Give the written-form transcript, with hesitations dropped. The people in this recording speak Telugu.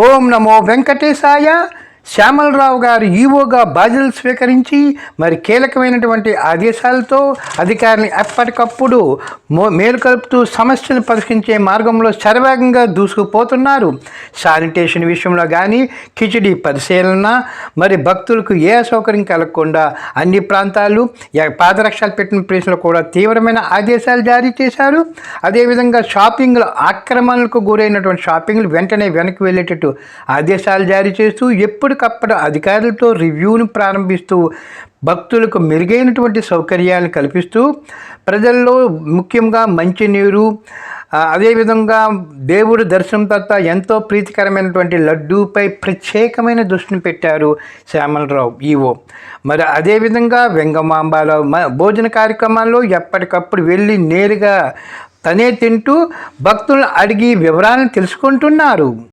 ఓం నమో వెంకటేశాయ. శ్యామలరావు గారు ఈవోగా బాధ్యతలు స్వీకరించి మరి కీలకమైనటువంటి ఆదేశాలతో అధికారులు ఎప్పటికప్పుడు మేలుకలుపుతూ సమస్యలు పరిష్కరించే మార్గంలో శరవేగంగా దూసుకుపోతున్నారు. శానిటేషన్ విషయంలో కానీ, కిచిడి పరిశీలన, మరి భక్తులకు ఏ అసౌకర్యం కలగకుండా అన్ని ప్రాంతాలు పాదరక్షలు పెట్టిన ప్లేసులో కూడా తీవ్రమైన ఆదేశాలు జారీ చేశారు. అదేవిధంగా షాపింగ్లో ఆక్రమణలకు గురైనటువంటి షాపింగ్లు వెంటనే వెనక్కి వెళ్ళేటట్టు ఆదేశాలు జారీ చేస్తూ ఎప్పటికప్పుడు అధికారులతో రివ్యూను ప్రారంభిస్తూ భక్తులకు మెరుగైనటువంటి సౌకర్యాలు కల్పిస్తూ ప్రజల్లో ముఖ్యంగా మంచినీరు, అదేవిధంగా దేవుడి దర్శనం తర్వాత ఎంతో ప్రీతికరమైనటువంటి లడ్డూపై ప్రత్యేకమైన దృష్టిని పెట్టారు శ్యామలరావు ఈవో. మరి అదేవిధంగా వెంగమాంబాలో భోజన కార్యక్రమాల్లో ఎప్పటికప్పుడు వెళ్ళి నేరుగా తనే తింటూ భక్తులను అడిగి వివరాలను తెలుసుకుంటున్నారు.